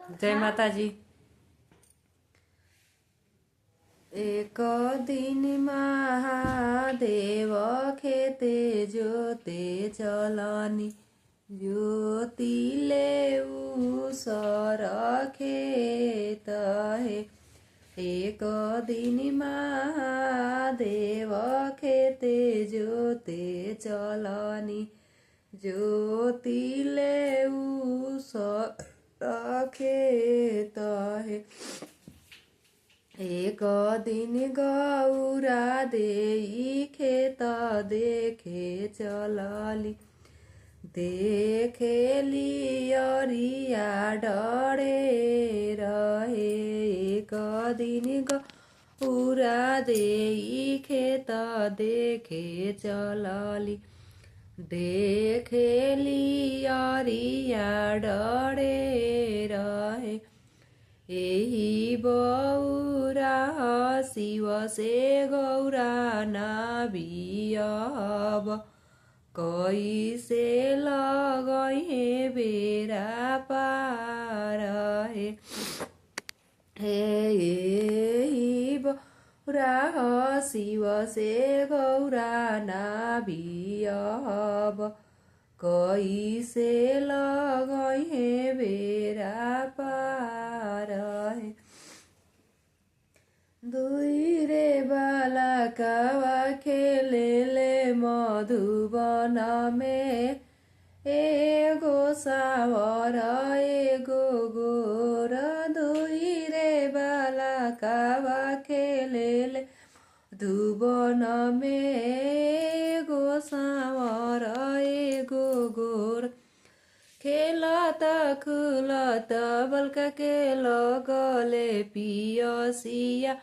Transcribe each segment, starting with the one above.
जय माता जी। एक दिन महादेव खेते जोते चलनी, ज्योतिले उसर खेत है। एक दिन महादेव खेते जोते चलनी, ज्योतिले उसर खेत है। एक दिन गौरा देई खेत देखे चलली, देखेली अरिया डरे रहे। एक दिन गौरा देई खेत देखे चलली, देखेली अरिया डरे रहे। एही बौरा शिव से गौरा नाबियब, कैसे लगहे बेरा पार है। एही बौरा शिव से गौरा नाबियब, कैसे लगहे बेरा पार है। दुई रे बालकवा खेलेले मधुबन में, एगो सावर एगो गोर। दुई रे बालकवा खेलेले मधुबन में, एगो सावर एगो गोर। खेलत खुलत बलका के लगले पियसिया,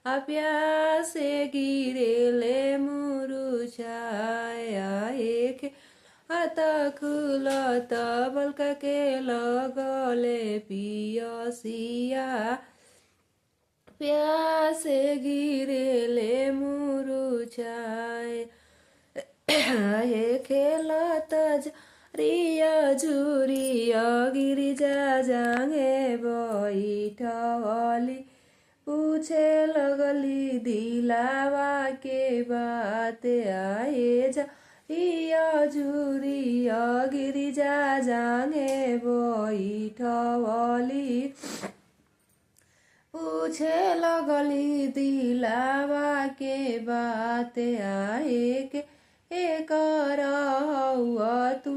प्यासे गिरेले मुरुछाया। खेलत खुलत बलका के लगले पियसिया, प्यासे गिरेले मुरुछाए। खेलत रिया झुरिया गिरिजा जांगे बैठली, पूछे लगली दिलावा के बात आए जा। रिया झुरिया गिरिजा जांगे बैठली, पूछे लगली दिलावा के बात आए के। एकर हौआ तू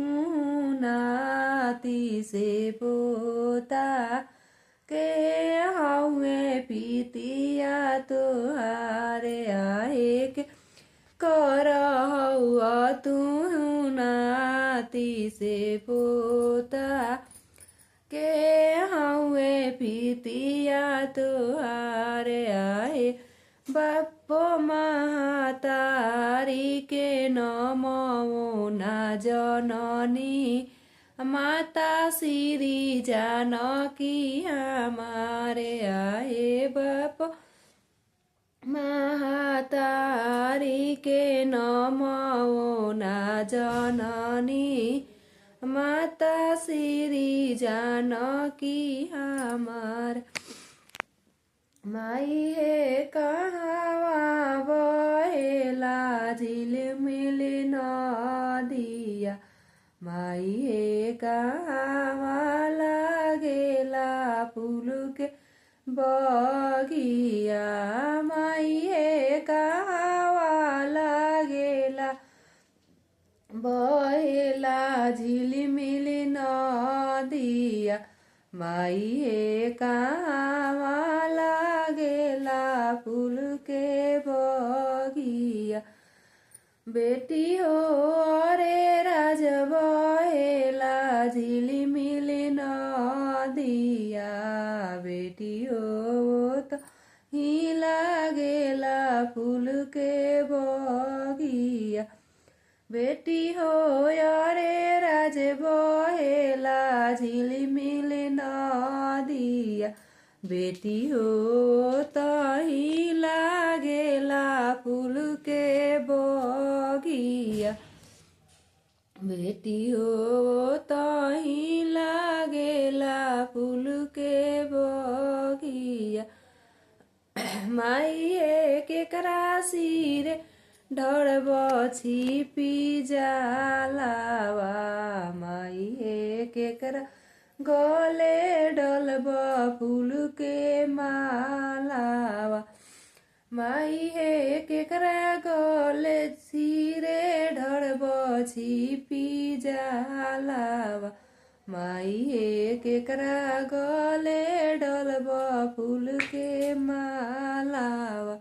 नाती से पोता, के हौए पीतिया तोहारे आए के। कर हौआ तू नाती से पोता, के हौए पीतिया तोहारे आए। बापो महतारी के नमो ना जननी, माता श्री जानकी हमारे आए। बाप महतारी के नमो ना जननी, माता श्री जानकी हमार। माई हे कहवा बहेला झिलमिल नदिया, माई हे कहवा लागेला फूल के बगिया। माई हे कहवा लागेला बहेला झिलमिल नदिया, माई हे कहवा लागेला फूल के बगिया। बेटी हो रे राज बहेला झिलमिल नदिया, बेटी हो तो ही लागेला फूल के बगिया। बेटी हो रे राज बहेला झिलमिल नदिया, बेटी हो तही लागेला फूल के बगिया। बेटी हो तही लागेला फूल के बगिया माइए केकरा सिरे ढड़ब छिपी जालावा माइए केकरा गले डलब फूल के मालावा माइए केकरा गले सिरे ढड़ब छिपी जालावा माइए केकरा गले डलब फूल के मालावा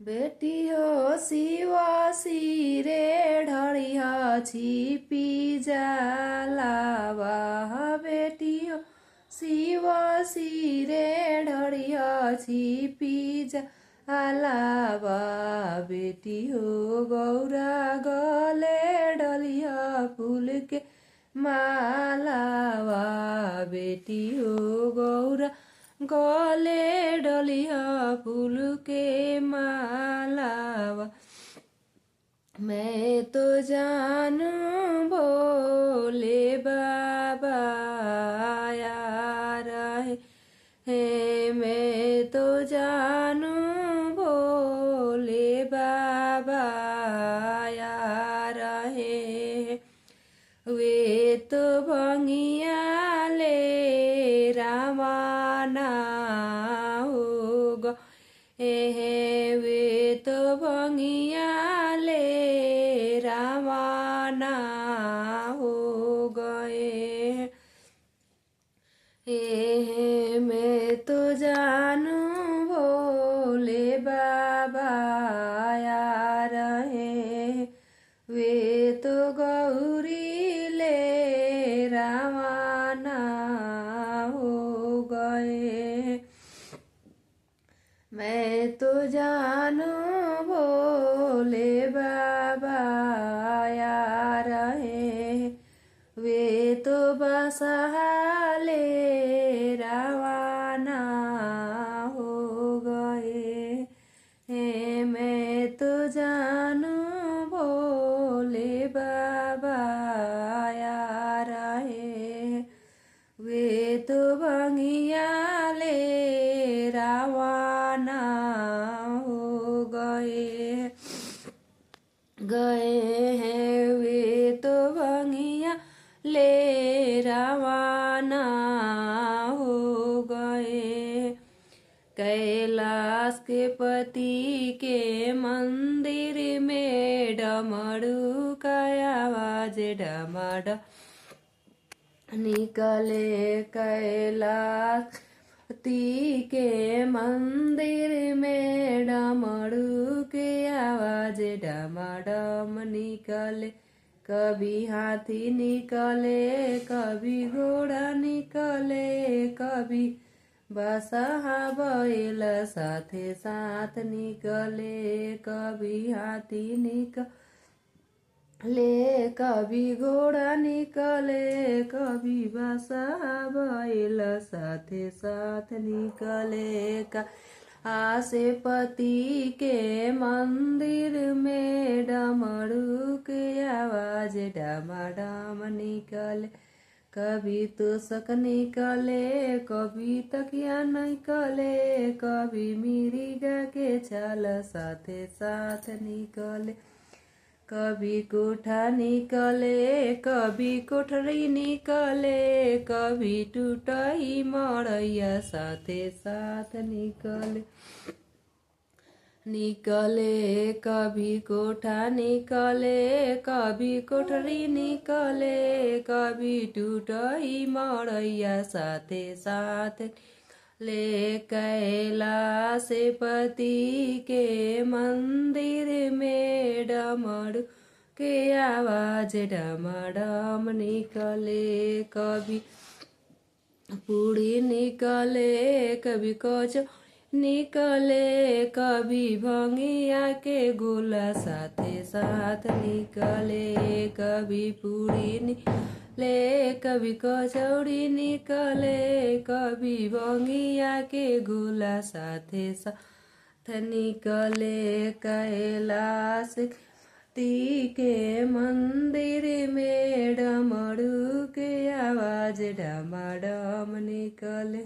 बेटी हो शिवा सिरे ढड़िया छिपी जालावा बेटी हो शिवा सिरे ढड़िया छिपी जालावा बेटी हो गौरा गले डलिया फूल के मालावा बेटी हो गौरा गले डलिया फूल के मालावा मैं तो जानू बोले बाबा यार है मैं तो जानू बोले बाबा यार है वे तो भंगिया ले रामाना होगा वे तो भंगिया ले रामाना हो गए मैं तो जानू भोले बाबा यार है वे तो गौरी ले रामाना हो गए मैं तो जानू भोले बाबा यार है वे तो बसहाले रवाना हो गए मैं तो जानू भोले बाबा यार है वे तो भंगिया ले रवाना हो गए हैं वे तो भंगिया ले रवाना हो गए कैलाश के पति के मंदिर में डमरू का आवाज डमड निकले कैलाश पति के मंदिर में डमरू के आवाज डमडम निकले कभी हाथी निकले कभी घोड़ा निकले कभी बसहा बैल साथे साथ निकले कभी हाथी निकले कभी घोड़ा निकले कभी बसहा बैल साथे साथ निकले का आसे पति के मंदिर में डमरू के आवाज डमाडम निकले कभी तोषक निकले कभी तकिया निकले कभी मिर्गा के छाल साथे साथ निकले कभी कोठा निकले कभी कोठरी निकले कभी टूटही मड़ैया साथे साथ निकले कभी कोठा निकले कभी कोठरी निकले कभी टूटही मड़ैया साथे साथ ले कैलाश पति के मंदिर में डमरू के आवाज डमडम निकले कभी पूड़ी निकले कभी कचौ निकले कभी भंगिया के गोला साथे साथ निकले कभी पूड़ी निकले कभी कचौड़ी निकले कभी भंगिया के गोला साथे साथ निकले कैलाश शक्ति के मंदिर में डमरू के आवाज डमाडम निकले।